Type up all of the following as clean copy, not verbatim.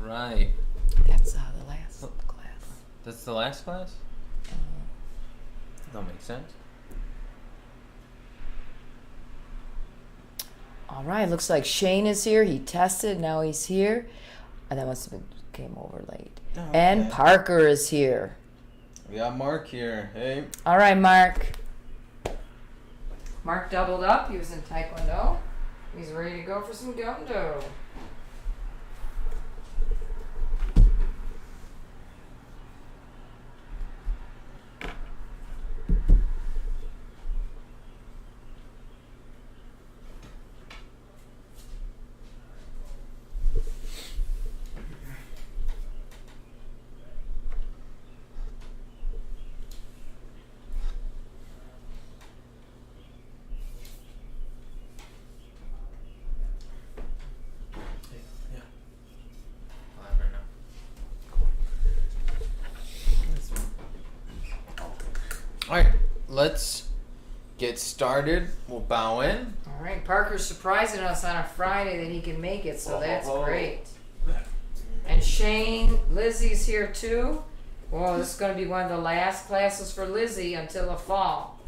right. That's the last class. That's the last class? That makes sense. All right, looks like Shane is here. He tested, now he's here. And that must have been, came over late. Oh, And okay. Parker is here. We got Mark here. Hey. All right, Mark. Mark doubled up. He was in Taekwondo. He's ready to go for some Gumdo. Yeah. Live right now. Alright, let's get started. We'll bow in. All right, Parker's surprising us on a Friday that he can make it, so that's great. And Shane, Lizzie's here too. Well, this is going to be one of the last classes for Lizzie until the fall.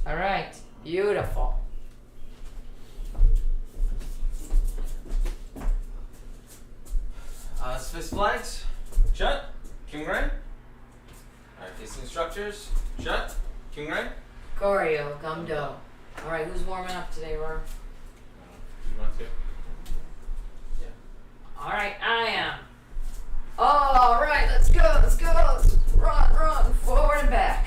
All right, beautiful. Fist flags. Shut. King Ray. Alright, facing instructors. Shut. King Ray. Choreo, Gumdo. All right, who's warming up today, Roar? You want to? Yeah. All right, I am. All right, let's go, let's go. Let's run, forward and back.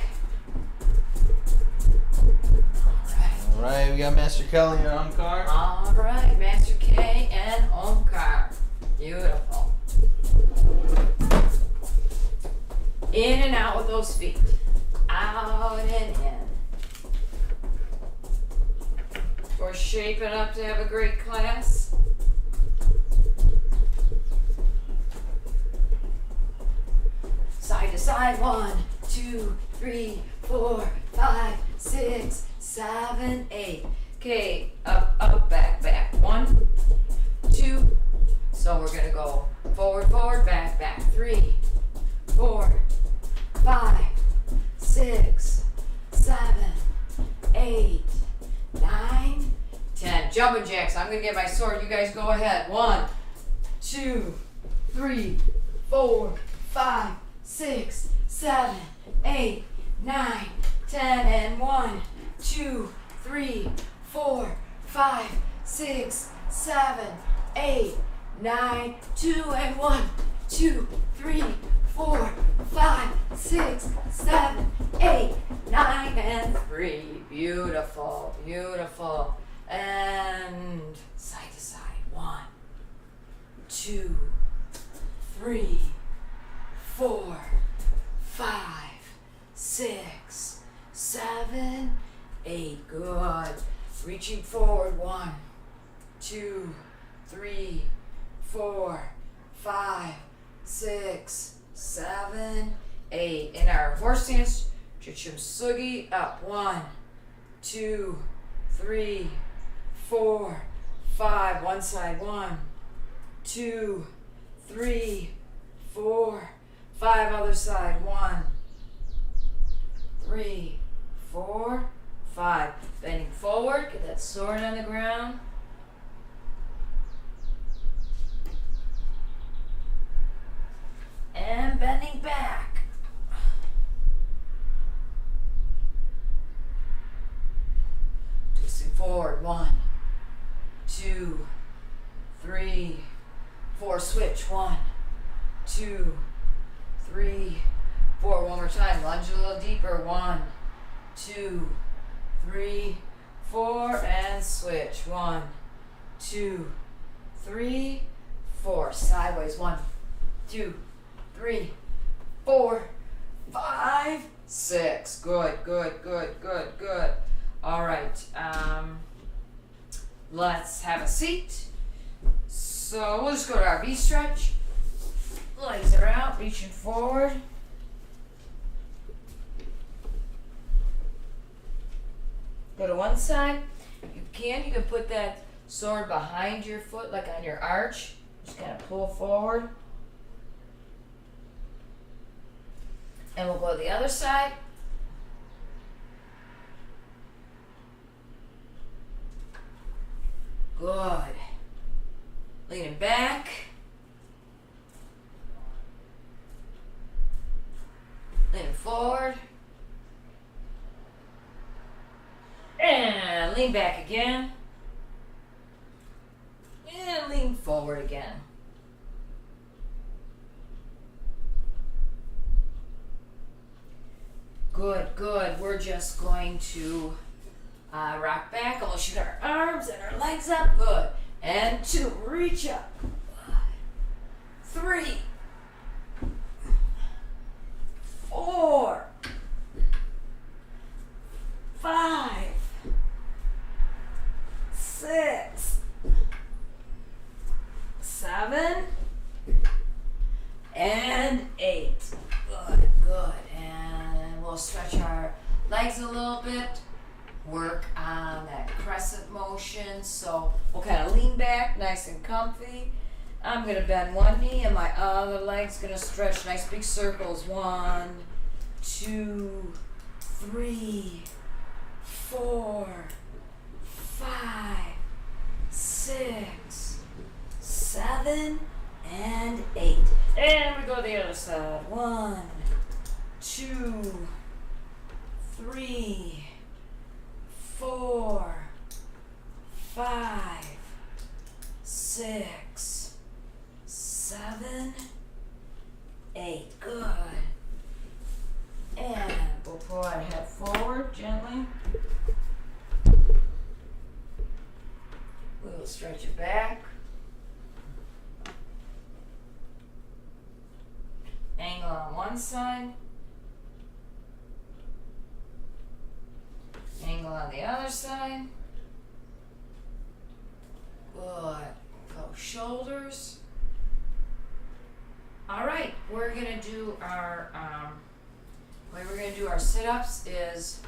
All Alright, we got Master Kelly and Omkar. All right, Master K and Omkar. Beautiful. In and out with those feet. Out and in. We're shaping up to have a great class. Side to side, 1, 2, 3, 4, 5, 6, 7, 8. Okay, up, back, 1, 2. So we're gonna go forward, back, 3, 4, 5, 6, 7, 8, 9, 10. Jumping jacks. I'm gonna get my sword. You guys go ahead. 1, 2, 3, 4, 5, 6, 7, 8, 9, 10, and 1, 2, 3, 4, 5, 6, 7, 8, 9, 2, and 1, 2, 3, 4, 5, 6, 7, 8, 9, and 3. Beautiful, beautiful. And side to side. 1, 2, 3, 4, 5, 6, 7, 8. Good. Reaching forward. 1, 2, 3, 4, 5, 6, 7, 8. In our horse stance, Chichimsugi up. 1, 2, 3, 4, 5. One side. 1, 2, 3, 4, 5. Other side. 1, 3, 4, 5. Bending forward. Get that sword on the ground. And bending back. Twisting forward. 1, 2, 3, 4. Switch. 1, 2, 3, 4. One more time. Lunge a little deeper. 1, 2, 3, 4. And switch. 1, 2, 3, 4. Sideways. 1, 2, 3, 4, 5, 6. Good. All right. Let's have a seat. So we'll just go to our V stretch. Legs are out, reaching forward. Go to one side. You can put that sword behind your foot, like on your arch. Just kind of pull forward. And we'll go to the other side. Good. Leaning back. Leaning forward. And lean back again. And lean forward again. Good, good. We're just going to rock back. We'll shoot our arms and our legs up. Good. And 2. Reach up. 3. 4. 5. 6. 7. And 8. Good, good. And we'll stretch our legs a little bit. Work on that crescent motion. So we'll kind of lean back, nice and comfy. I'm going to bend one knee and my other leg's going to stretch nice big circles. 1, 2, 3, 4, 5, 6, 7, and 8. And we go to the other side. 1, 2, 3, 4, 5, 6, 7, 8. Good. And we'll pull our head forward gently. We'll stretch it back. Angle on one side. Angle on the other side. Good. Go shoulders. All right, we're gonna do our way we're gonna do our sit-ups is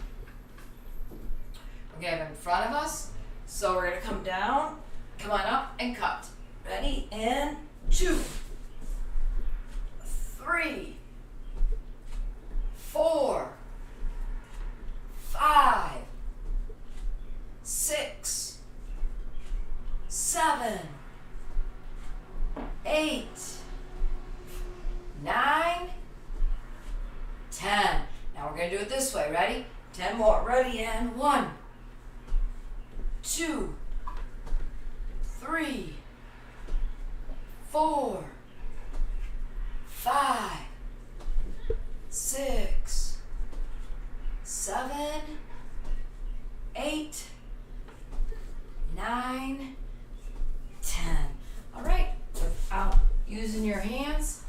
we're gonna have it in front of us. So we're gonna come down, come on up, and cut. Ready? And 2, 3, 4, 5, 6, 7, 8, 9, 10. Now we're going to do it this way. Ready? 10 more. Ready? And 1, 2, 3, 4, 5, 6, 7, 8, 9, 10. All right, without using your hands,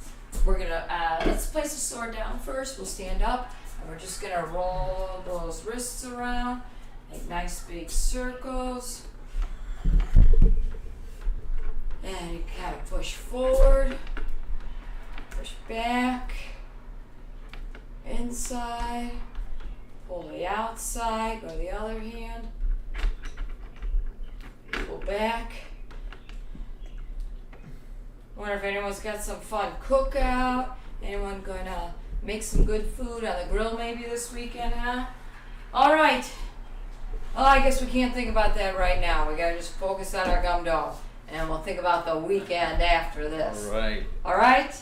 we're gonna, let's place the sword down first. We'll stand up and we're just gonna roll those wrists around, make nice big circles. And you kind of push forward, push back, inside, pull the outside, go to the other hand, pull back. Wonder if anyone's got some fun cookout, anyone gonna make some good food on the grill maybe this weekend, huh? All right. Oh, I guess we can't think about that right now. We gotta just focus on our Gumdo, and we'll think about the weekend after this. All right. All right?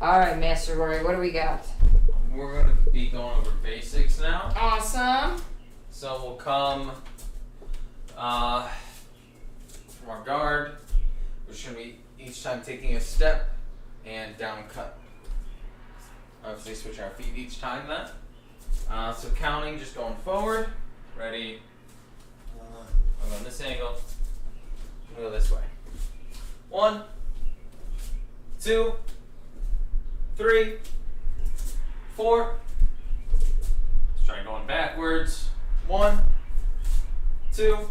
All right, Master Rory, what do we got? We're going to be going over basics now. Awesome. So we'll come from our guard. We're just going to be each time taking a step and down cut. Obviously switch our feet each time then. So counting, just going forward. Ready? I'm going this angle. I'm going this way. 1, 2, 3, 4. Let's try going backwards. 1, 2,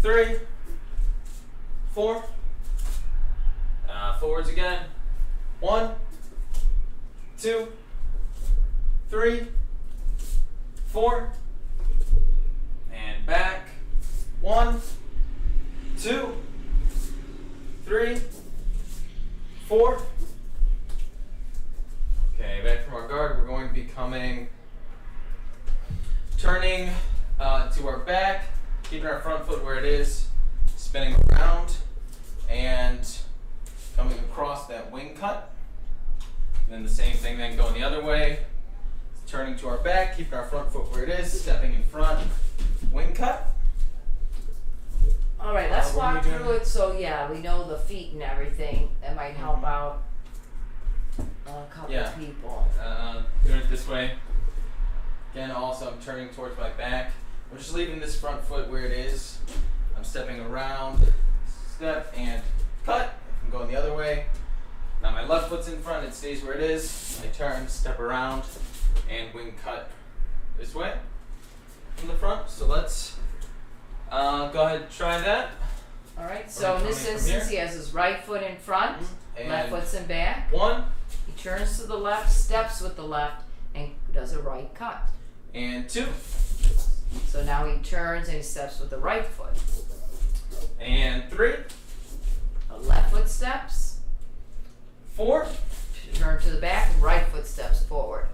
3, 4. Forwards again. 1, 2, 3, 4. And back. 1, 2, 3, 4. Okay, back from our guard. We're turning to our back, keeping our front foot where it is, spinning around, and coming across that wing cut. And then the same thing then going the other way, turning to our back, keeping our front foot where it is, stepping in front, wing cut. All right, let's what are walk you through doing? it so yeah, we know the feet and everything. That might help out a couple Yeah. people. Doing it this way. Again, also I'm turning towards my back. I'm just leaving this front foot where it is. I'm stepping around, step, and cut. I'm going the other way. Now my left foot's in front, it stays where it is. I turn, step around, and wing cut this way from the front. So let's go ahead and try that. All right, so in this coming from instance, here. he has his right foot in front, And left foot's in back. 1 He turns to the left, steps with the left, and does a right cut. and 2 So now he turns and he steps with the right foot. and 3, The left foot steps, 4. turn to the back, right foot steps forward.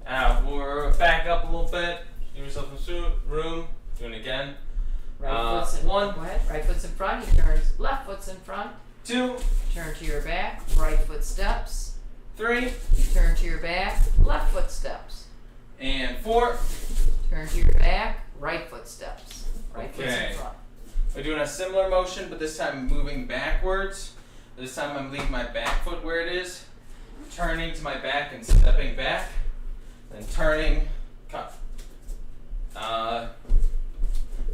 We're back up a little bit. Give yourself some room. Doing it again. Right foot's in, one. go ahead. Right foot's in front, he turns, left foot's in front, 2, turn to your back, right foot steps, 3, turn to your back, left foot steps, and 4. turn to your back, right foot steps, right foot's Okay. in front. We're doing a similar motion, but this time moving backwards. This time I'm leaving my back foot where it is, turning to my back and stepping back, then turning, cut.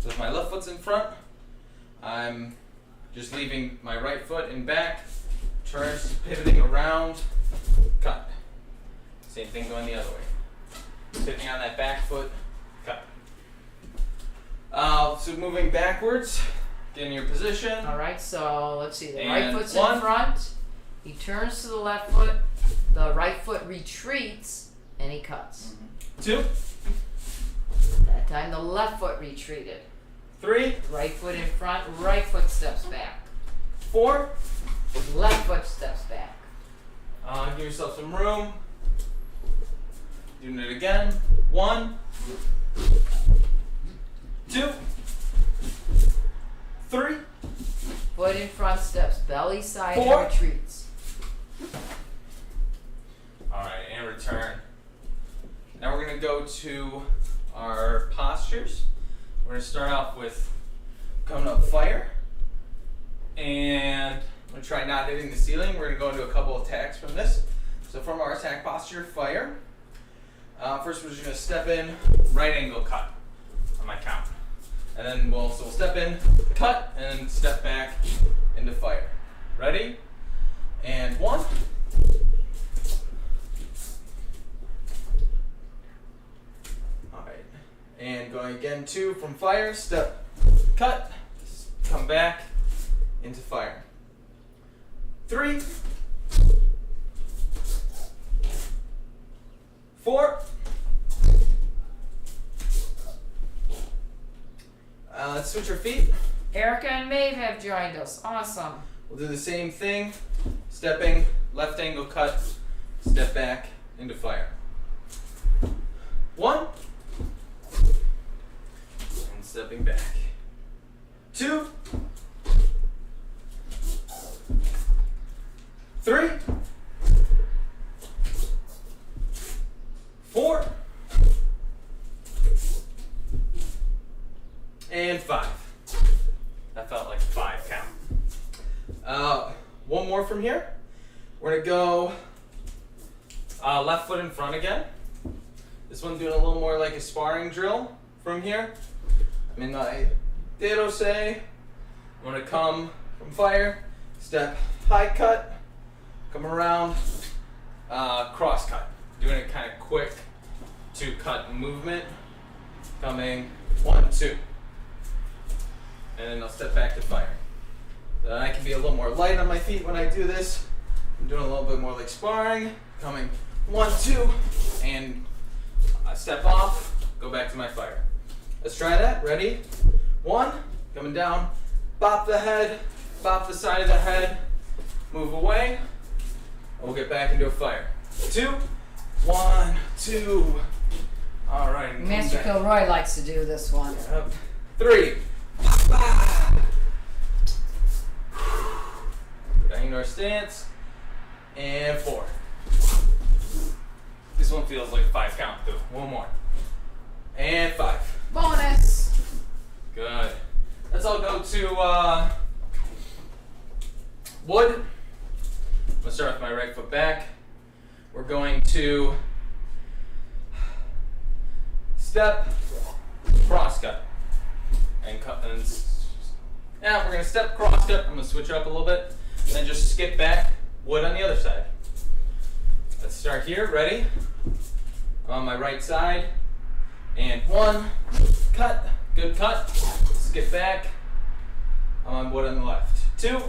So if my left foot's in front, I'm just leaving my right foot in back, turns, pivoting around, cut. Same thing going the other way. Pivoting on that back foot, cut. So moving backwards, get in your position. All right, so let's see. The right And foot's 1. in front. He turns to the left foot. The right foot retreats, and he cuts. 2, That time the left foot retreated. 3, Right foot in front. Right foot steps back. 4. Left foot steps back. Give yourself some room. Doing it again. 1, 2, 3, Foot in front steps belly side 4. and retreats. Alright, and return. Now we're going to go to our postures. We're going to start off with coming up fire. And I'm going to try not hitting the ceiling. We're going to go into a couple attacks from this. So from our attack posture, fire. First we're just going to step in, right angle cut on my count. And then we'll step in, cut, and then step back into fire. Ready? And 1. Alright. And going again, 2 from fire, step, cut, come back into fire. 3, 4. Let's switch our feet. Erica and Maeve have joined us. Awesome. We'll do the same thing. Stepping, left angle cut, step back into fire. 1. And stepping back. 2. 3. 4. And 5. That felt like 5 count. One more from here. We're gonna go left foot in front again. This one's doing a little more like a sparring drill from here. I'm in my dedo-se. I'm gonna come from fire, step high cut, come around, cross cut. Doing it kind of quick to cut movement. Coming 1, 2. And then I'll step back to fire. I can be a little more light on my feet when I do this. I'm doing a little bit more like sparring. Coming 1, 2, and I step off, go back to my fire. Let's try that. Ready? 1, coming down, bop the head, bop the side of the head, move away, and we'll get back into a fire. 2, 1, 2. All right. Master Kilroy likes to do this one. Yep. 3. Down into our stance. And 4. This one feels like a 5 count too. One more. And 5. Bonus. Good. Let's all go to wood. I'm gonna start with my right foot back. We're going to step, cross cut, and cut. And yeah, we're gonna step, cross cut. I'm gonna switch it up a little bit, and then just skip back. Wood on the other side. Let's start here. Ready? I'm on my right side, and 1, cut, good cut. Skip back. I'm on wood on the left. 2,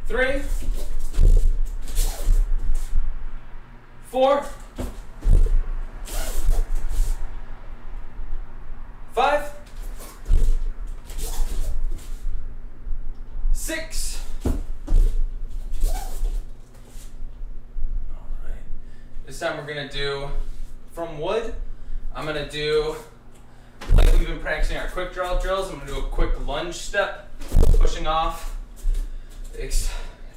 3, 4, 5, 6. All right. This time we're gonna do from wood. I'm gonna do like we've been practicing our quick draw drills. I'm gonna do a quick lunge step, pushing off,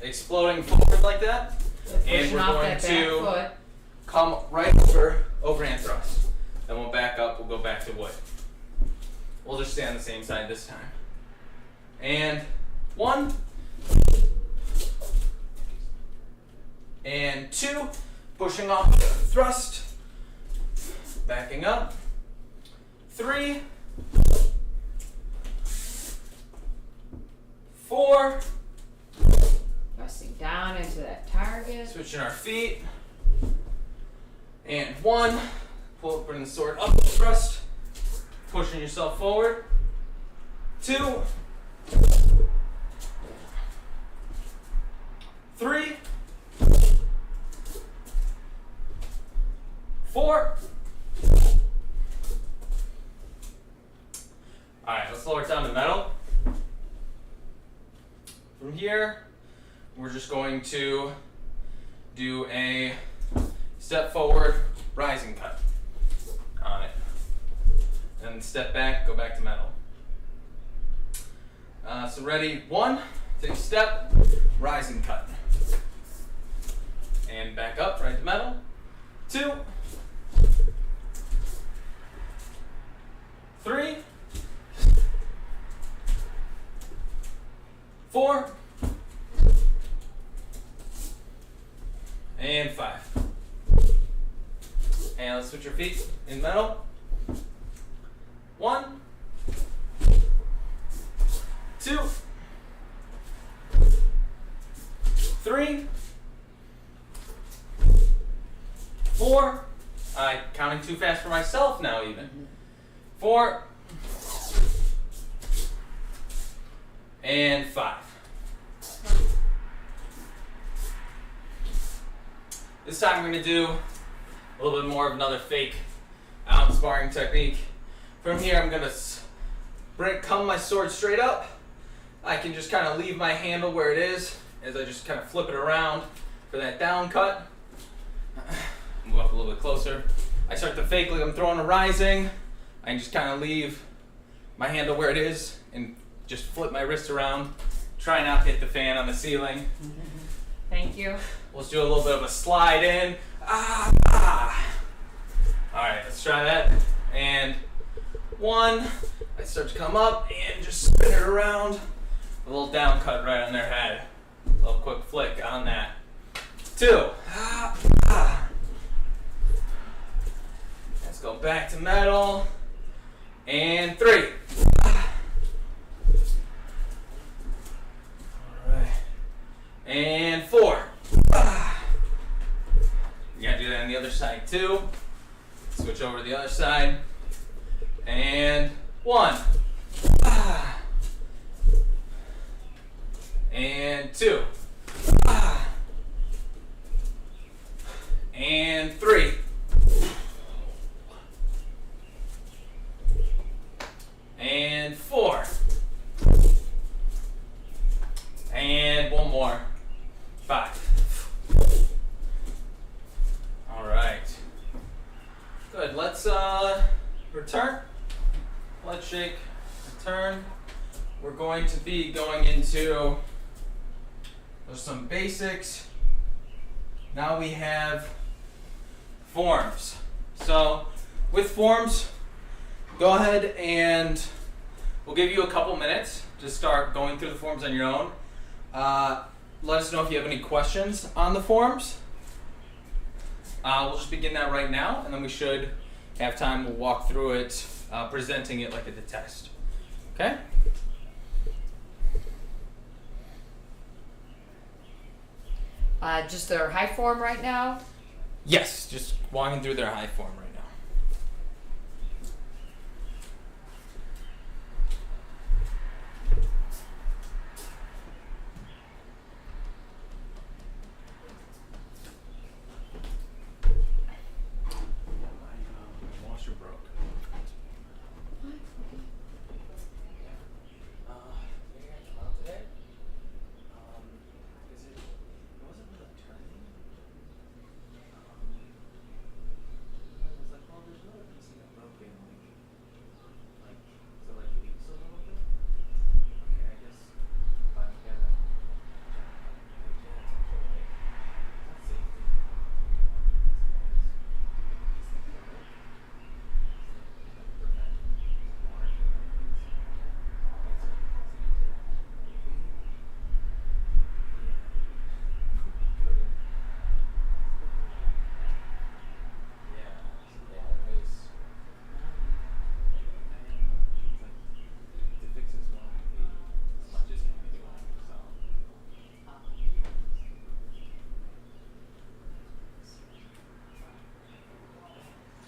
exploding forward like that, and we're going to come right over overhand thrust. Then we'll back up. We'll go back to wood. We'll just stay on the same side this time. And 1, and 2, pushing off thrust, backing up. 3, 4, Pressing down into that target. switching our feet, and 1, bring the sword up, thrust, pushing yourself forward. 2, 3, 4. All right, let's lower it down to metal. From here, we're just going to do a step forward, rising cut on it. And step back, go back to metal. So ready, 1, take a step, rising cut. And back up, right to metal. 2, 3, 4, and 5. And let's switch your feet in metal. 1, 2, 3, 4. Counting too fast for myself now even. 4, and 5. This time we're going to do a little bit more of another fake out sparring technique. From here I'm going to come my sword straight up. I can just kind of leave my handle where it is as I just kind of flip it around for that down cut. Move up a little bit closer. I start to fake like I'm throwing a rising. I can just kind of leave my handle where it is and just flip my wrist around. Try not to hit the fan on the ceiling. Thank you. Let's do a little bit of a slide in. All right, let's try that. And 1, I start to come up and just spin it around. A little down cut right on their head. A little quick flick on that. 2. Let's go back to metal. And 3. And 4. You gotta do that on the other side too. Switch over to the other side. And 1. And 2. And 3. And 4. And one more. 5. let's shake, turn. We're going to be going into, there's some basics. Now we have forms. So with forms, go ahead and we'll give you a couple minutes to start going through the forms on your own. Let us know if you have any questions on the forms. We'll just begin that right now, and then we should have time. We'll walk through it, presenting it like at the test. Okay? Just their high form right now? Yes, just walking through their high form right now. My washer broke. Today? Is it? It wasn't really turning. I was like, well, there's no reason it broken. Like, so like leaks a little bit. Okay, I guess if I'm gonna, yeah, it's actually like, it's not safety. Prevent water from entering something like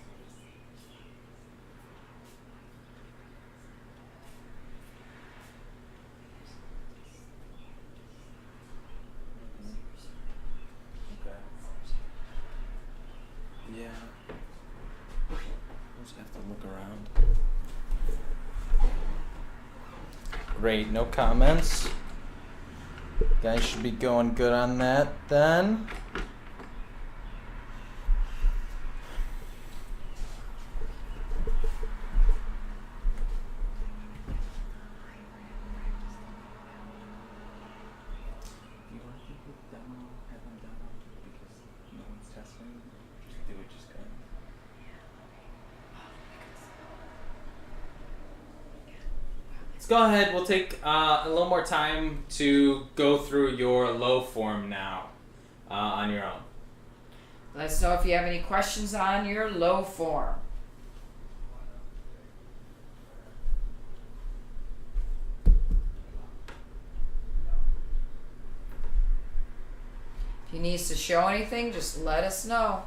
that. Yeah. We'll just have to look around. Great, no comments. Guys should be going good on that then. Do you want to keep the demo, have them demo because no one's testing? Do it just go. Let's go ahead. We'll take a little more time to go through your low form now on your own. Let us know if you have any questions on your low form. If he needs to show anything, just let us know.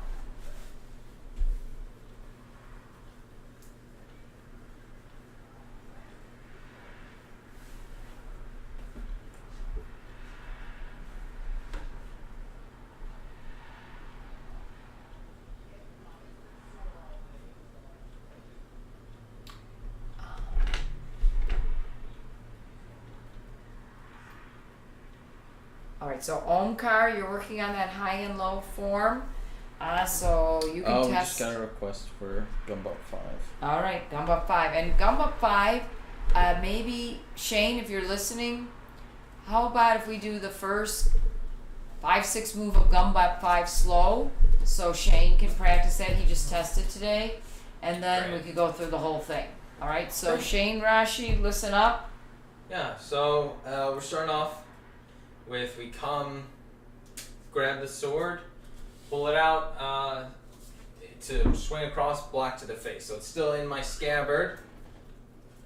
All right, so Omkar, you're working on that high and low form. So you can test. Just got a request for Gumbo 5. All right, Gumbo 5. And Gumbo 5, maybe, Shane, if you're listening, how about if we do the first 5-6 move of Gumbo 5 slow, so Shane can practice that. He just tested today. And then we could go through the whole thing. All right, so Shane, Rashi, listen up. Yeah, so we're starting off with, we come, grab the sword, pull it out to swing across, block to the face. So it's still in my scabbard.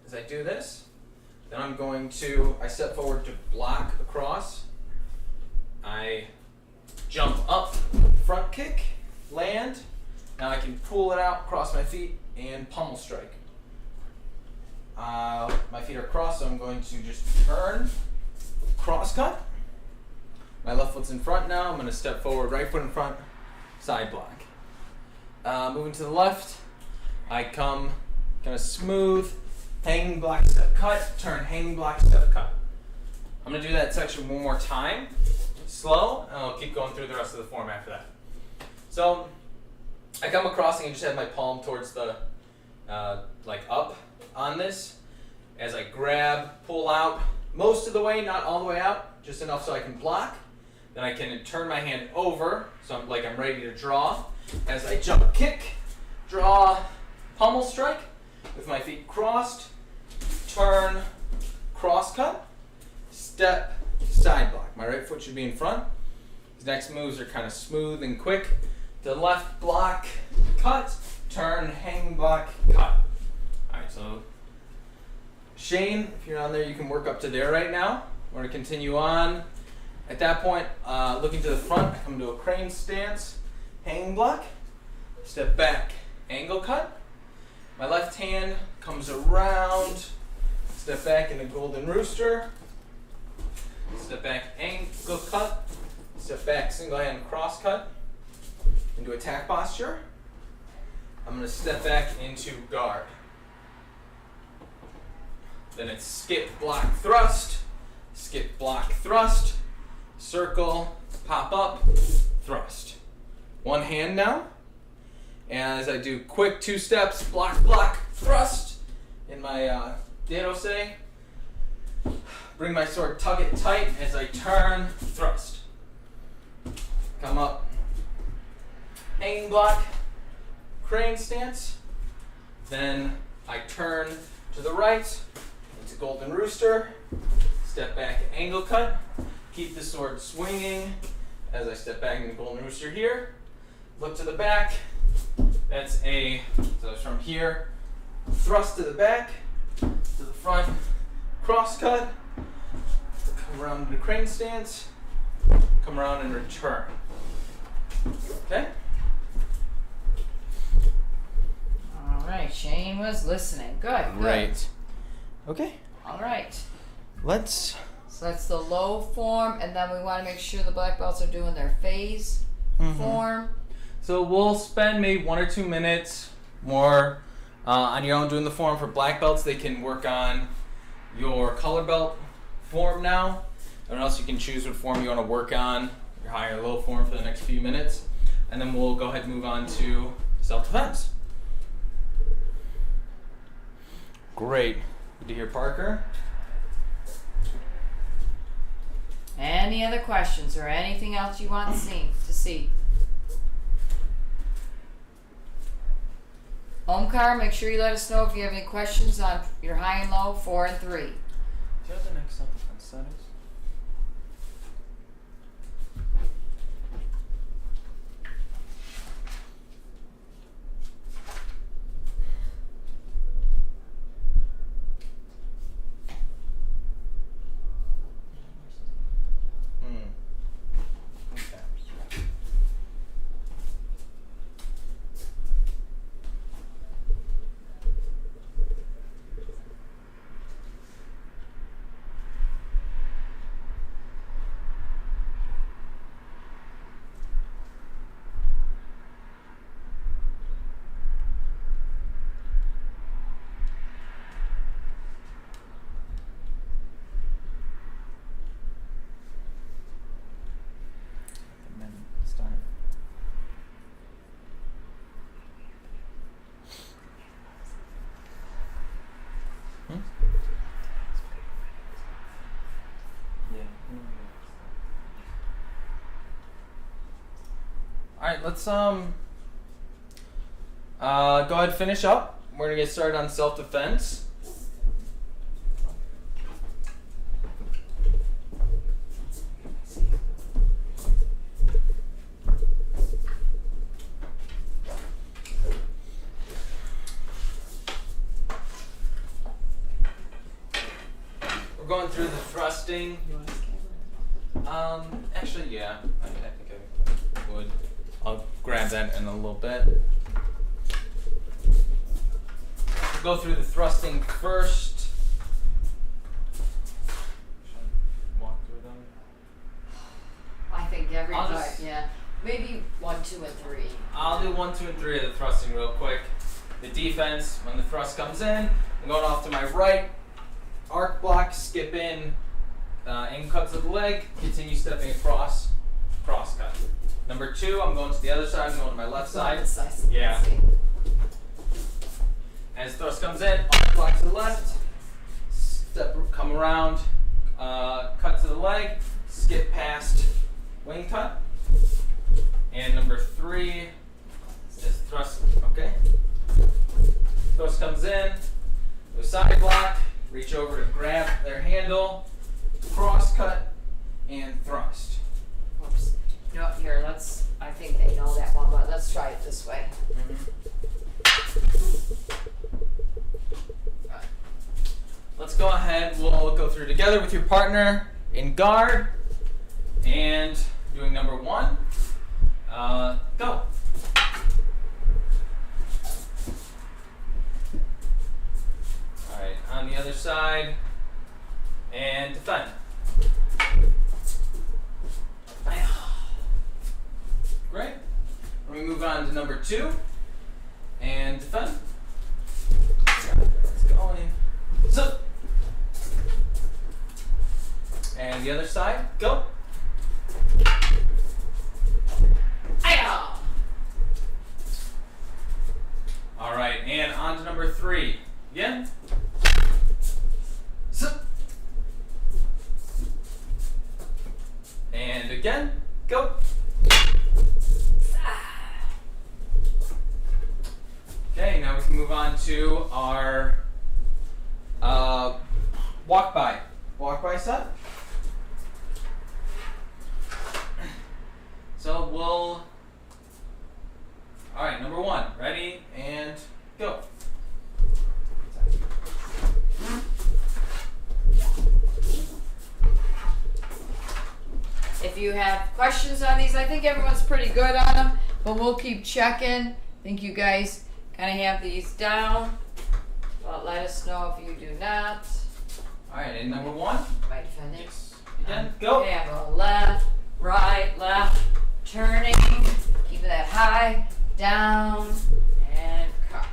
As I do this, then I'm going to, I step forward to block across. I jump up, front kick, land. Now I can pull it out, cross my feet, and pummel strike. My feet are crossed, so I'm going to just turn, cross cut. My left foot's in front now. I'm going to step forward, right foot in front, side block. Moving to the left, I come kind of smooth, hanging block, step cut, turn, hanging block, step cut. I'm going to do that section one more time, slow, and I'll keep going through the rest of the form after that. So I come across and I just have my palm towards the, like up on this. As I grab, pull out most of the way, not all the way out, just enough so I can block. Then I can turn my hand over, so I'm ready to draw. As I jump, kick, draw, pummel strike with my feet crossed, turn, cross cut, step, side block. My right foot should be in front. These next moves are kind of smooth and quick. To the left, block, cut, turn, hang, block, cut. Alright, so Shane, if you're on there, you can work up to there right now. We're going to continue on. At that point, looking to the front, I come to a crane stance, hang block, step back, angle cut. My left hand comes around, step back in a golden rooster, step back, angle cut, step back, single hand cross cut, into attack posture. I'm going to step back into guard. Then it's skip, block, thrust, skip, block, thrust, circle, pop up, thrust. One hand now. And as I do quick 2 steps, block, block, thrust in my Dedose. Bring my sword, tug it tight as I turn, thrust. Come up, hanging block, crane stance. Then I turn to the right into golden rooster. Step back, angle cut. Keep the sword swinging as I step back into golden rooster here. Look to the back. That's so from here, thrust to the back, to the front, cross cut, come around to the crane stance, come around and return. Okay? All right, Shane was listening. Good. Great. Okay. All right. So that's the low form, and then we want to make sure the black belts are doing their phase form. So we'll spend maybe 1 or 2 minutes more on your own doing the form. For black belts, they can work on your color belt form now. Or else you can choose what form you want to work on, your high or low form, for the next few minutes. And then we'll go ahead and move on to self-defense. Great. Good to hear, Parker. Any other questions or anything else you want to see? Omkar, make sure you let us know if you have any questions on your high and low, 4 and 3. Do you have the next self-defense settings? Alright, let's go ahead and finish up. We're gonna get started on self-defense. We're going through the thrusting. Actually, yeah, I think I would. I'll grab that in a little bit. We'll go through the thrusting first. Should I walk through them? I think every type, yeah. Maybe 1, 2, and 3. I'll do 1, 2, and 3 of the thrusting real quick. The defense, when the thrust comes in, I'm going off to my right, arc block, skip in, Ankle cut to the leg, continue stepping across, cross cut. Number 2, I'm going to the other side, I'm going to my left side. Yeah. As thrust comes in, arm block to the left, step, come around, cut to the leg, skip past wing cut. And number 3 is thrust, okay? Thrust comes in, the side block, reach over to grab their handle, cross cut, and thrust. Whoops. No, here, I think they know that one, but let's try it this way. Let's go ahead, we'll go through together with your partner in guard, and doing number 1, go. Alright, on the other side, and defend. Great. We move on to number 2, and defend. Let's go in. So. And the other side, go. All right, and on to number 3. Again. So. And again, go. Okay, now we can move on to our walk by set. So we'll, all right, number 1, ready, and go. If you have questions on these, I think everyone's pretty good on them, but we'll keep checking. I think you guys kind of have these down, but let us know if you do not. All right, and number 1. Right, defending. Yes. Again, go. Okay, go left, right, left, turning, keeping that high, down, and cut.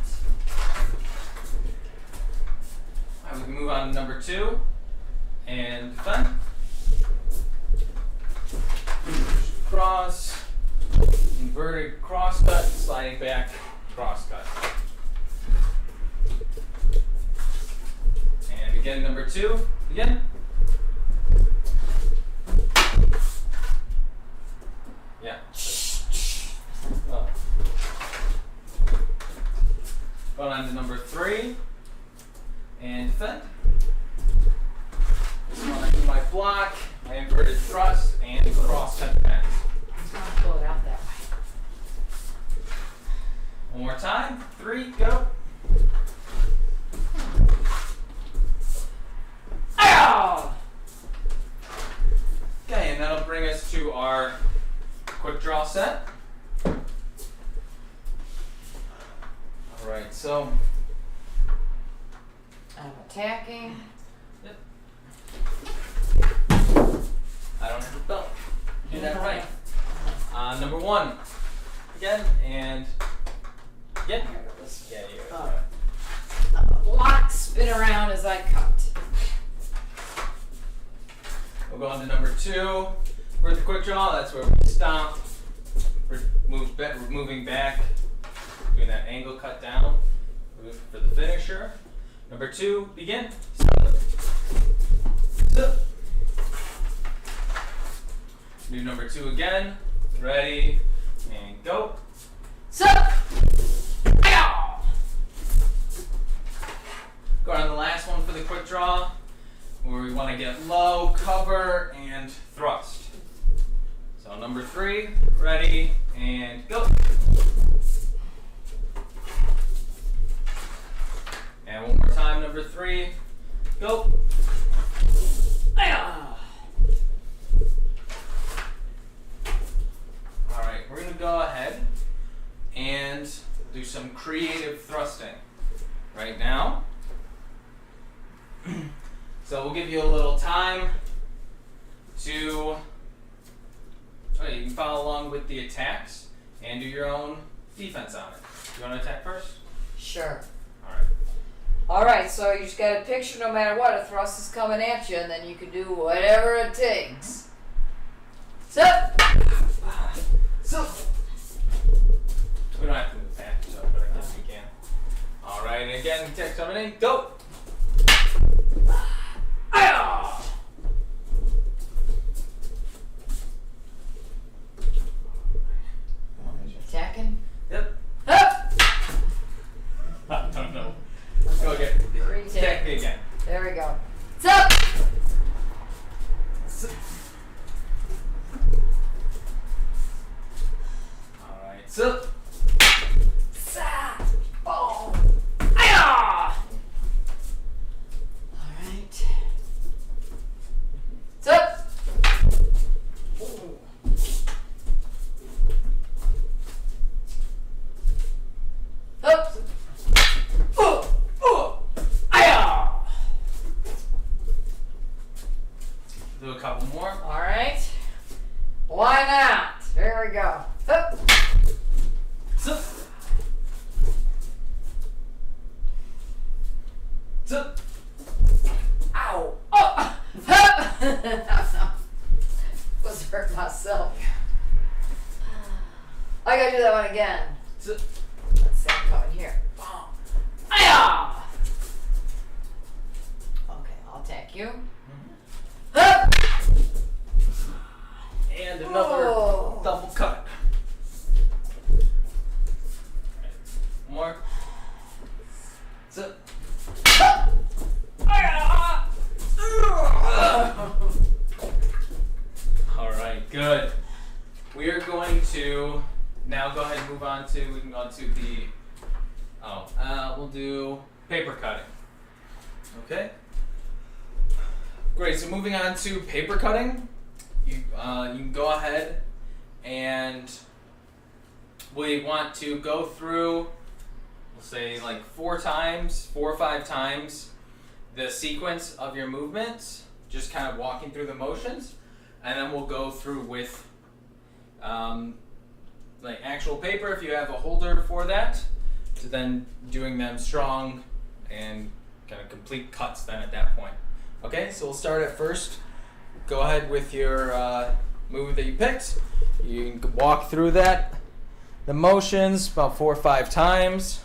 All right, we can move on to number 2, and defend. Cross, inverted cross cut, sliding back, cross cut. And again, number 2, again. Yeah. Oh. Going on to number 3, and defend. So I do my block, my inverted thrust, and cross cut back. I'll pull it out that way. One more time. 3, go. Ow! Okay, and that'll bring us to our quick draw set. Alright, so I'm attacking. yep. I don't have a belt. Do that right. Number 1. Again, and again. Yeah, Block, spin around as I cut. We'll go on to number 2. For the quick draw, that's where we stomp. We're moving back, doing that angle cut down for the finisher. Number 2, begin. Step. Do number 2 again. Ready, and go. So, Go on the last one for the quick draw, where we want to get low, cover, and thrust. So number 3, ready, and go. And one more time, number 3, go. Alright, we're going to go ahead and do some creative thrusting right now. So we'll give you a little time to, you can follow along with the attacks and do your own defense on it. You want to attack first? sure. Alright. Alright, so you just gotta picture no matter what, a thrust is coming at you, and then you can do whatever it takes. So, we don't have to move back, so, but I guess we can. Alright, and again, text coming in, go! Hi-yah! attacking. Yep. Hup! I don't know. Go again. Attack me again. There we go. Sup! Alright, so. Sa! Boom! Hi-yah! Alright. Sup! Ooh. Hup! Hi-yah! Do a couple more. Alright. Why not? There we go. Hup! So. So. Ow! Oh! Hup! Was hurt myself. I gotta do that one again. So. Let's see, I'm coming here. Boom. Hiya! Okay, I'll attack you. Hup! And another Whoa. double cut. More. So. Hup! Hiya! Alright, good. We are going to now go ahead and move on to, we can go on to the, we'll do paper cutting. Okay? Great, so moving on to paper cutting, you can go ahead and we want to go through, we'll say like 4 or 5 times the sequence of your movements, just kind of walking through the motions, and then we'll go through with like actual paper if you have a holder for that, to then doing them strong and kind of complete cuts then at that point. Okay, so we'll start at first. Go ahead with your move that you picked. You can walk through that, the motions about 4 or 5 times.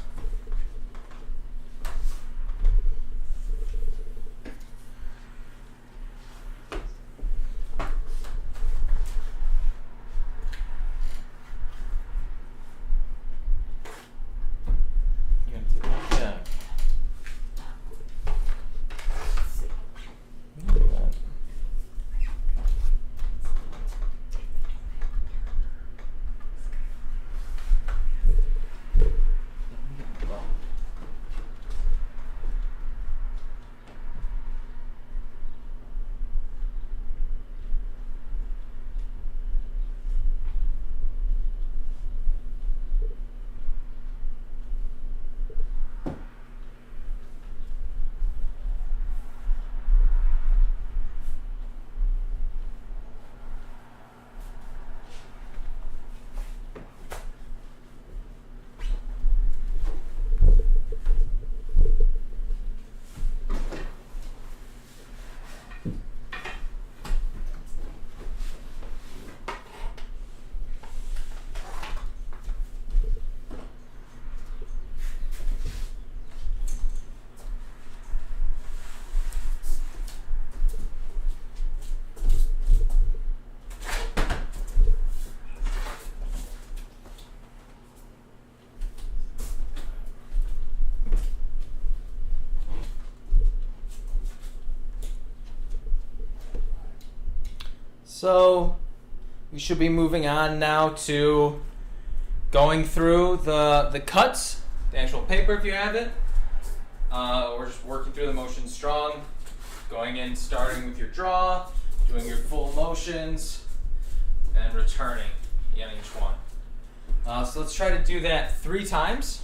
So we should be moving on now to going through the cuts, the actual paper if you have it, or just working through the motions strong, going in, starting with your draw, doing your full motions, and returning on each one. So let's try to do that 3 times.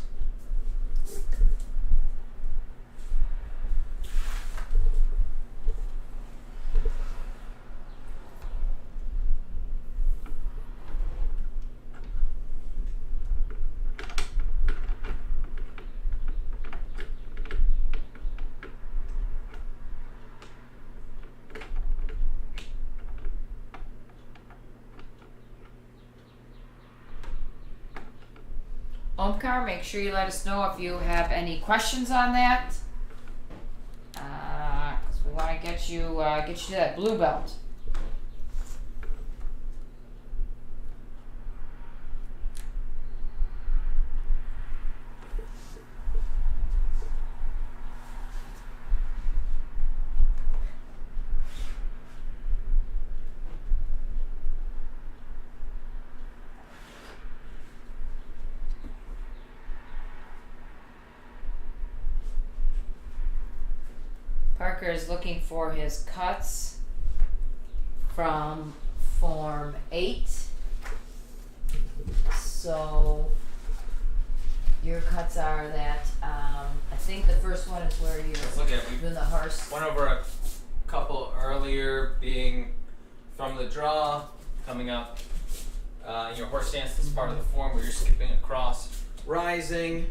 foam car. Make sure you let us know if you have any questions on that. 'Cause we want to get you to that blue belt. Parker is looking for his cuts from Form 8. So your cuts are that, I think the first one is where Let's look at it. We doing the horse. went over a couple earlier, being from the draw, coming up. Your horse stance is part of the form where you're skipping across, rising,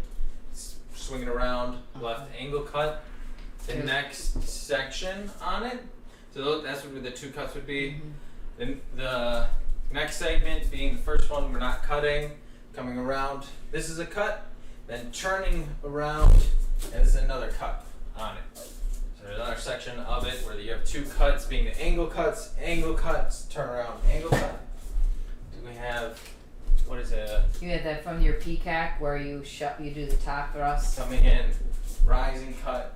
swinging around, left angle cut. The next section on it, so that's what the two cuts would be. Then the next segment being the first one, we're not cutting, coming around. This is a cut, then turning around, and this is another cut on it. So there's another section of it where you have two cuts, being the angle cuts, turn around, angle cut. Do we have, what is it? You had that from your peacock where you do the top thrust. Coming in, rising cut.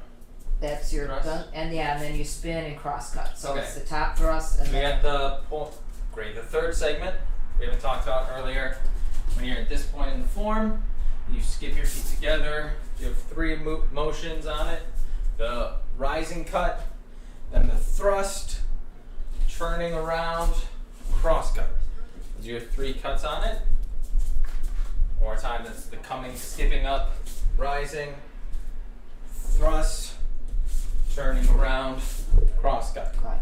That's your Thrust. and then you spin and cross cut. So Okay. it's the top thrust and We then got the third segment we haven't talked about earlier. When you're at this point in the form, you skip your feet together. You have three motions on it: the rising cut, then the thrust, turning around, cross cut. Those are your three cuts on it. One more time. That's the coming, skipping up, rising, thrust, turning around, cross cut. right.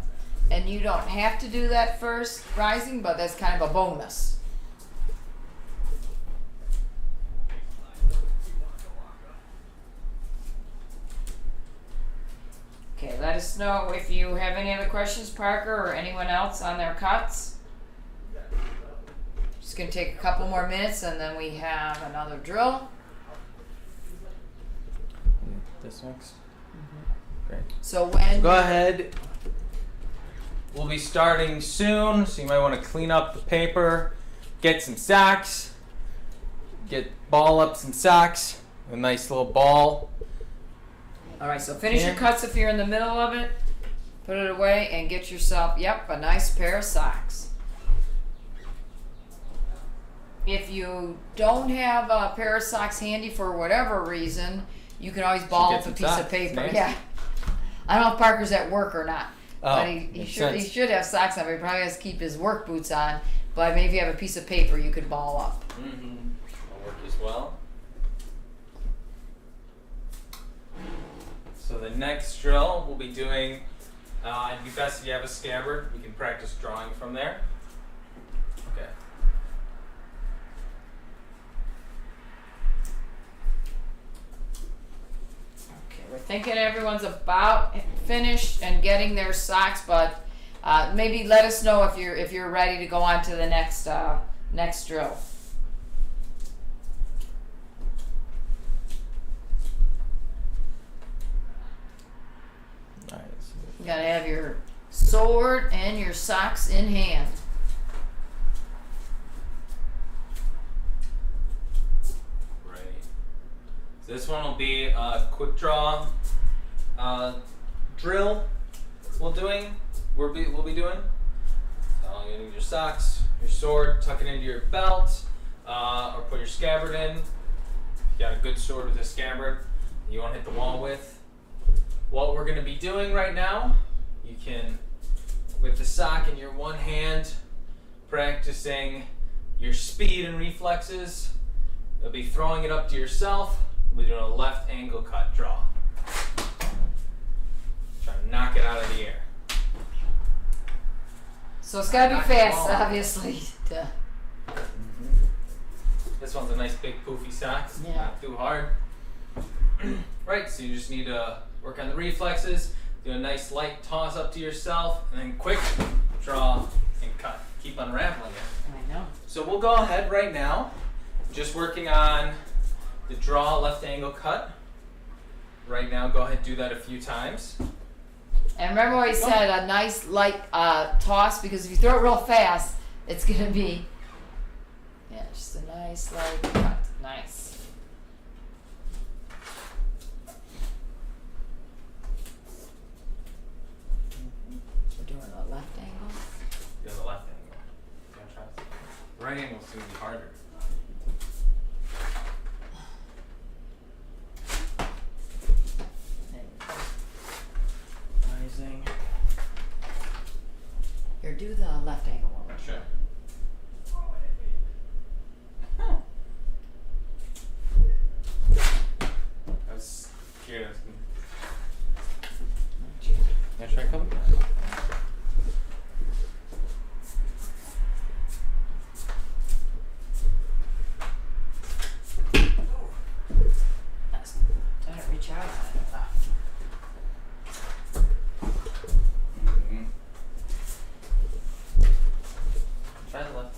And you don't have to do that first rising, but that's kind of a bonus. Okay, let us know if you have any other questions, Parker, or anyone else on their cuts. Just gonna take a couple more minutes and then we have another drill. This next. Great. So when Go ahead. We'll be starting soon, so you might want to clean up the paper, get some sacks, get ball ups and sacks, a nice little ball. Alright, so finish your Yeah. cuts if you're in the middle of it. Put it away and get yourself, a nice pair of socks. If you don't have a pair of socks handy for whatever reason, you can always ball get up a some piece socks, of paper. nice. Yeah. I don't know if Parker's at work or not. Oh, But he makes should sense. have socks on, but he probably has to keep his work boots on. But maybe if you have a piece of paper you could ball up. Mm-hmm. That'll work as well. So the next drill we'll be doing, it'd be best if you have a scabbard. We can practice drawing from there. Okay. Okay, we're thinking everyone's about finished and getting their socks, but maybe let us know if you're ready to go on to the next drill. Nice. You gotta have your sword and your socks in hand. Right. So this one will be a quick draw drill. We'll be doing. So you need your socks, your sword, tuck it into your belt, or put your scabbard in. If you got a good sword with a scabbard you want to hit the wall with. What we're going to be doing right now, you can, with the sock in your one hand, practicing your speed and reflexes. You'll be throwing it up to yourself. We'll be doing a left angle cut draw. Try to knock it out of the air. So it's gotta be Knock it fast, all. obviously. This one's a nice big poofy sock. Yeah. Not too hard. Right, so you just need to work on the reflexes, do a nice light toss up to yourself, and then quick draw and cut. Keep unraveling it. I know. So we'll go ahead right now, just working on the draw left angle cut. Right now, go ahead and do that a few times. And remember what I said, a nice light toss, because if you throw it real fast, it's going to be, yeah, just a nice light cut. Nice. We're doing a left angle. Do the left angle. You wanna try this? Right angle is going to be harder. Rising. Here, do the left angle one more time. Sure. I was curious. Yeah, try a couple. Nice. Try to reach out on it. Try the left.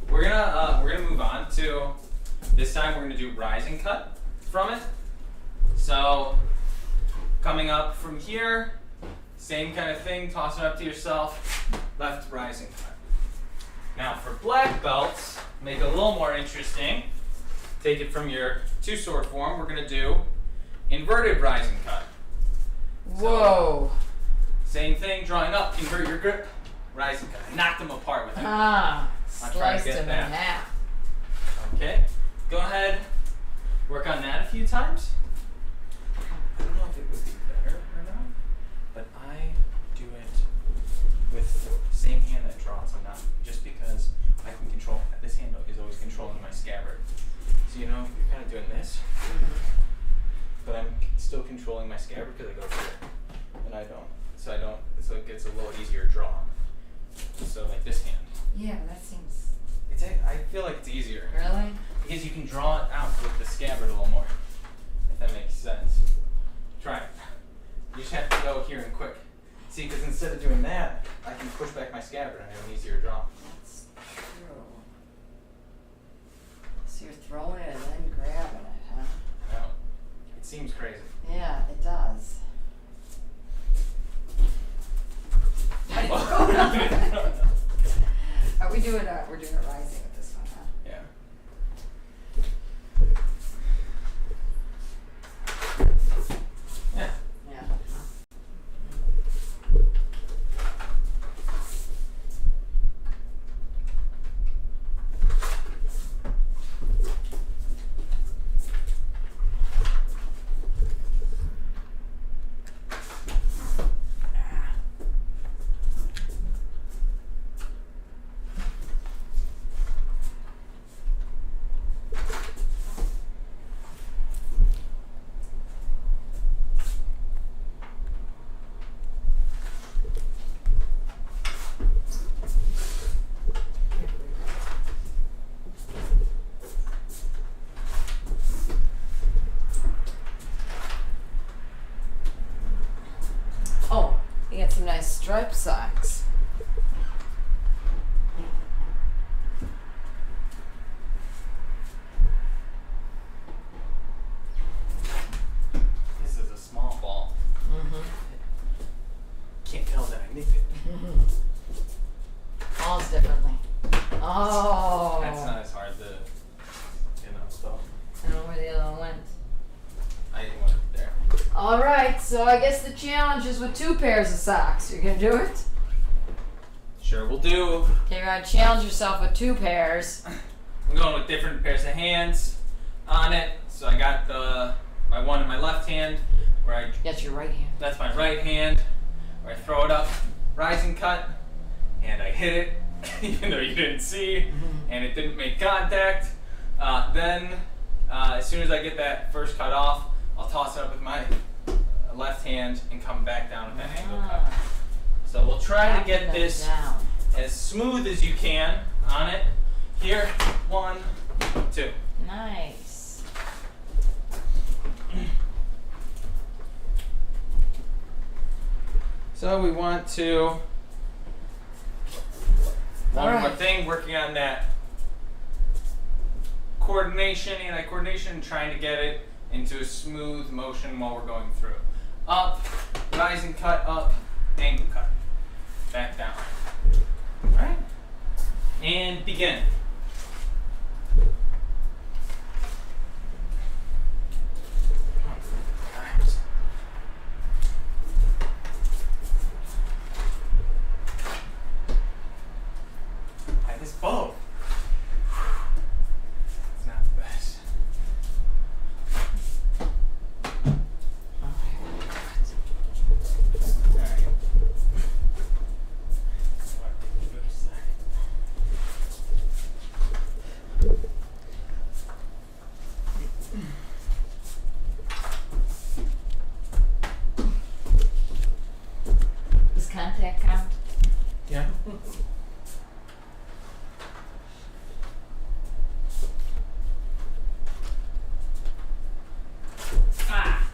We're gonna move on to this time. We're gonna do rising cut from it. So coming up from here, same kind of thing. Toss it up to yourself. Left rising cut. Now for black belts, make it a little more interesting. Take it from your two sword form. We're gonna do inverted rising cut. Whoa. Same thing, drawing up, invert your grip, rising cut. I knocked them apart with it. Ah, I'll try to sliced get him in that. half. Okay, go ahead, work on that a few times. I don't know if it would be better or not, but I do it with the same hand that draws and not just because I can control, this hand is always controlling my scabbard. So you know, you're kind of doing this, but I'm still controlling my scabbard because I go here, and I don't. So it gets a little easier draw. So like this hand. Yeah, that seems. I feel like it's easier. Really? Because you can draw it out with the scabbard a little more, if that makes sense. Try it. You just have to go here and quick. See, because instead of doing that, I can push back my scabbard and have an easier draw. That's true. So you're throwing it and then grabbing it, huh? I know. It seems crazy. Yeah, it does. Are we doing we're doing a rising with this one, huh? Yeah. Yeah. Yeah. Oh, you got some nice striped socks. This is a small ball. Mm-hmm. Can't tell that I nicked it. Falls differently. Oh. That's not as hard to, so I don't know where the other one went. I didn't want it there. All right, so I guess the challenge is with 2 pairs of socks. You're gonna do it? Sure, we'll do. Okay, you're gonna challenge yourself with 2 pairs. I'm going with different pairs of hands on it. So I got my one in my left hand, where I That's your right hand. that's my right hand, where I throw it up, rising cut, and I hit it, even though you didn't see, and it didn't make contact. Then, as soon as I get that first cut off, I'll toss it up with my left hand and come back down with that angle cut. So we'll try to get this down. as smooth as you can on it. Here, 1, 2. Nice. So we want to, one more thing, working on that coordination, anti-coordination, and trying to get it into a smooth motion while we're going through. Up, rise and cut, up, angle cut. Back down. Alright? And begin. I just both. It's not the best. Does contact count? Yeah. Ah.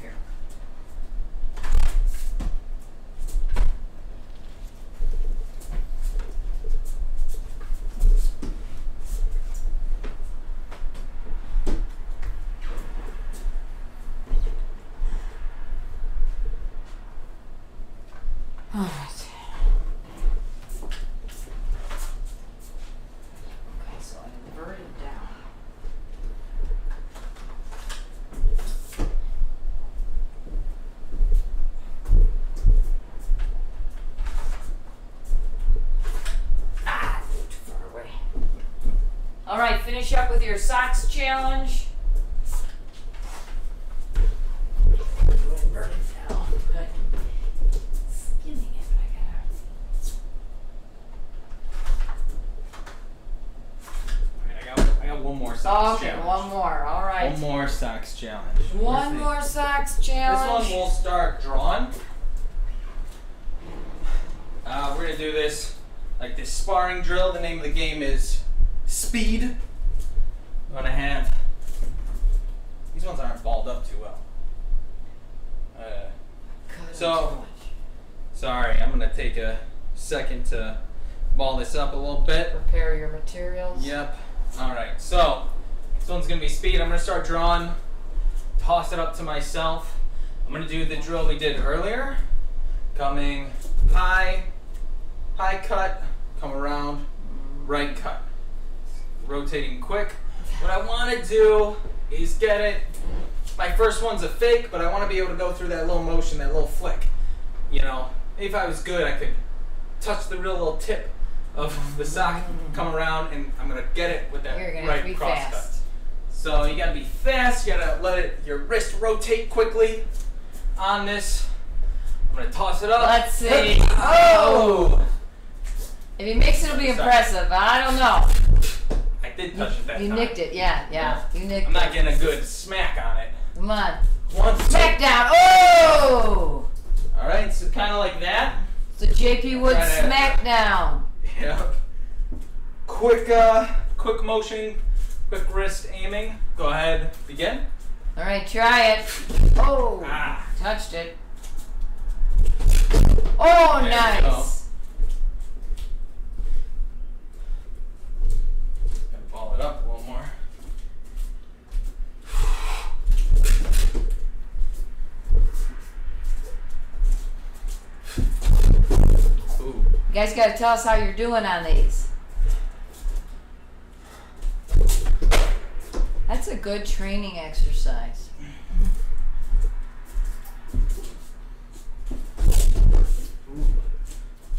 Here. All right. Okay, so I invert it down. Ah, too far away. All right, finish up with your socks challenge. Invert it down. Good. Skimming it, I got one more socks Okay, challenge. one more. All right. One more socks challenge. One more socks challenge. This one we'll start drawn. We're gonna do this like this sparring drill. The name of the game is Speed. I'm gonna have these ones aren't balled up too well. So sorry, I'm gonna take a second to ball this up a little bit. Prepare your materials. Yep. All right. So this one's gonna be speed. I'm gonna start drawing. Toss it up to myself. I'm gonna do the drill we did earlier. Coming high, high cut. Come around, right cut. Rotating quick. What I want to do is get it. My first one's a fake, but I want to be able to go through that little motion, that little flick. You know, if I was good, I could touch the real little tip of the sock, come around, and I'm gonna get it with that You're gonna have to right be cross fast. cut. So you gotta be fast. You gotta let your wrist rotate quickly on this. I'm gonna toss it up. Let's see. Oh! If you mix it, it'll be Sorry. impressive. I don't know. I did touch it that You time. nicked it. Yeah. You nicked I'm not it. getting a good smack on it. Come on. One, Smack down. Oh! All right, so kind of like that. So JP Wood Right at- smack down. Yeah. Quick motion, quick wrist aiming. Go ahead, begin. All right, try it. Oh, Ah. touched it. Oh, There we nice. Gotta ball it up a little more. Ooh. You guys got to tell us how you're doing on these. That's a good training exercise.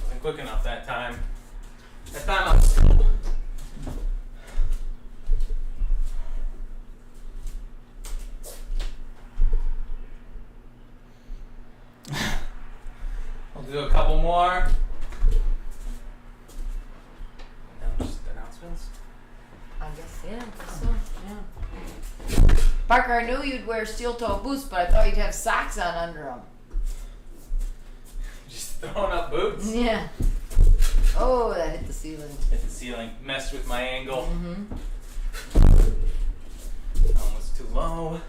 Wasn't quick enough that time. That time I was slow. I'll do a couple more. Now just announcements. I guess, yeah, I guess so, yeah. Parker, I knew you'd wear steel-toe boots, but I thought you'd have socks on under them. Just throwing up boots. Yeah. Oh, that hit the ceiling. Hit the ceiling. Messed with my angle. Mm-hmm. Almost too low.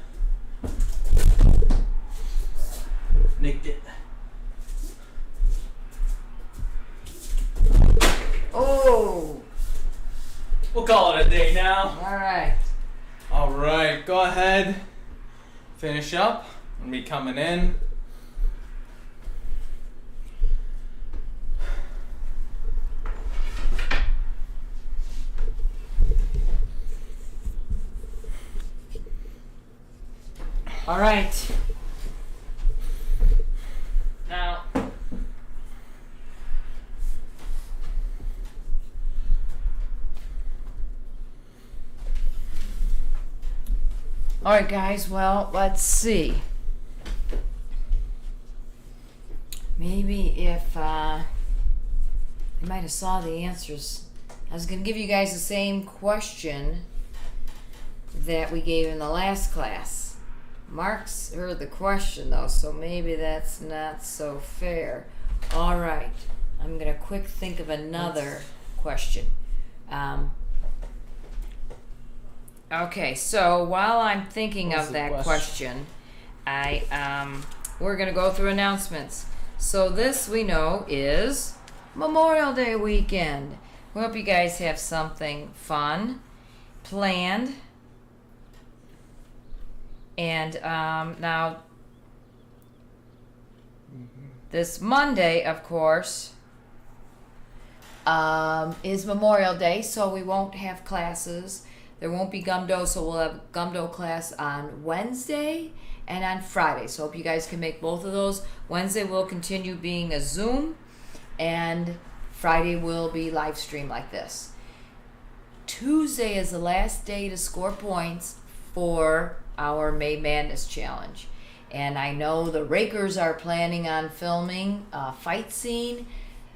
Nicked it. Oh. We'll call it a day now. All right. All right, go ahead. Finish up. I'm gonna be coming in. All right. Now. All right, guys. Well, let's see. Maybe if you might have saw the answers. I was going to give you guys the same question that we gave in the last class. Mark's heard the question though, so maybe that's not so fair. All right, I'm going to quick think of another question. Okay, so while I'm thinking of that question, we're going to go through announcements. So this we know is Memorial Day weekend. We hope you guys have something fun planned. And now, this Monday, of course, is Memorial Day, so we won't have classes. There won't be Gumdo, so we'll have Gumdo class on Wednesday and on Friday. So hope you guys can make both of those. Wednesday will continue being a Zoom, and Friday will be live stream like this. Tuesday is the last day to score points for our May Madness Challenge. And I know the Rakers are planning on filming a fight scene.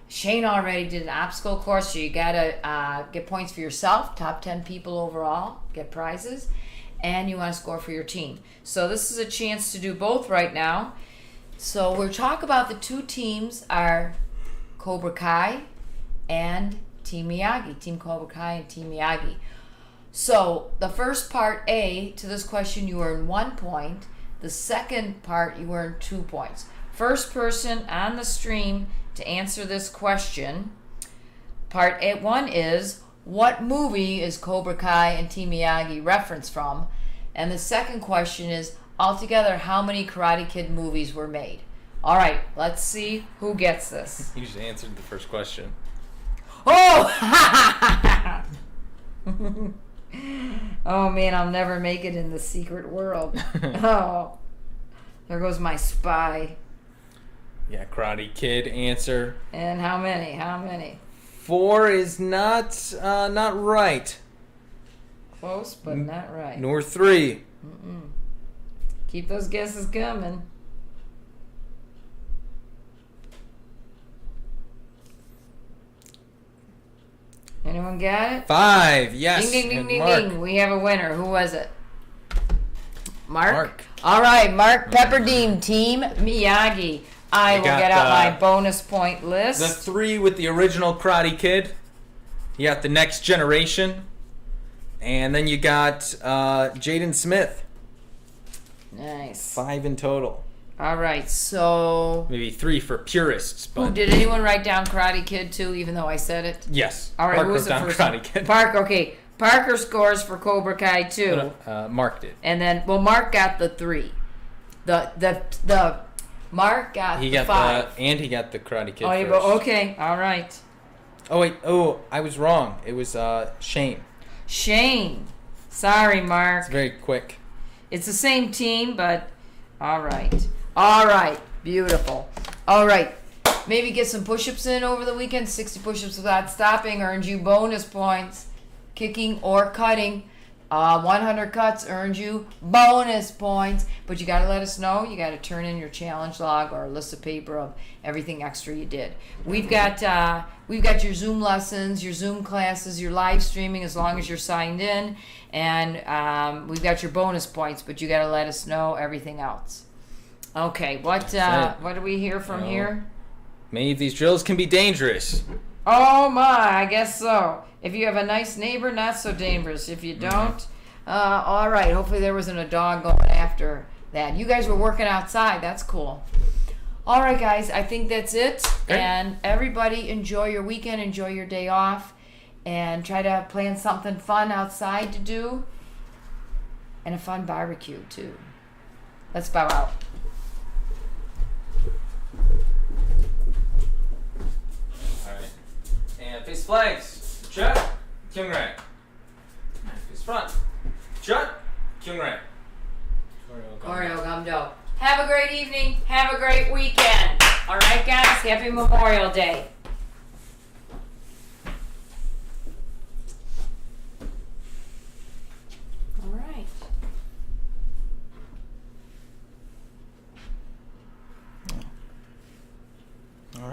Shane already did an obstacle course, so you gotta get points for yourself. Top 10 people overall get prizes. And you want to score for your team. So this is a chance to do both right now. So we'll talk about the two teams are Cobra Kai and Team Miyagi. Team Cobra Kai and Team Miyagi. So the first part A to this question, you earn 1 point. The second part, you earn 2 points. First person on the stream to answer this question. Part A1 is, what movie is Cobra Kai and Team Miyagi referenced from? And the second question is, altogether, how many Karate Kid movies were made? All right, let's see who gets this. You just answered the first question. Oh! Oh man, I'll never make it in the secret world. Oh, there goes my spy. Yeah, Karate Kid answer. And how many? How many? 4 is not right. Close, but not right. Nor 3. Mm-mm. Keep those guesses coming. Anyone got it? 5, yes. Ding, ding, ding, ding, Mark. ding. We have a winner. Who was it? Mark? All right, Mark Pepperdine, Team Miyagi. I will get out my bonus point list. The 3 with the original Karate Kid. You got the Next Generation. And then you got Jaden Smith. Nice. 5 in total. All right, so... Maybe 3 for purists. But did anyone write down Karate Kid too, even though I said it? yes. All right, Parker who was the down first Karate one? Kid. Okay. Parker scores for Cobra Kai too. Mark did. And then, Mark got the 3. The Mark got He the got 5. and he got the Karate Kid Oh, you first. okay. All right. Oh, wait. Oh, I was wrong. It was Shane. Shane. Sorry, Mark. It's very quick. It's the same team, but all right. All right. Beautiful. All right. Maybe get some push-ups in over the weekend. 60 push-ups without stopping earns you bonus points. Kicking or cutting. 100 cuts earns you bonus points. But you got to let us know. You got to turn in your challenge log or a list of paper of everything extra you did. We've got your Zoom lessons, your Zoom classes, your live streaming as long as you're signed in. And we've got your bonus points, but you got to let us know everything else. Okay, what do we hear from here? Many of these drills can be dangerous. Oh my, I guess so. If you have a nice neighbor, not so dangerous. If you don't, all right. Hopefully there wasn't a dog going after that. You guys were working outside. That's cool. All right, guys, I think that's it. Okay. And everybody enjoy your weekend, enjoy your day off, and try to plan something fun outside to do, and a fun barbecue too. Let's bow out. All right. And face flags. Chut. Kyungray. Face front. Chut. Kyungray. Oreo Gumdo. Have a great evening. Have a great weekend. All right, guys. Happy Memorial Day.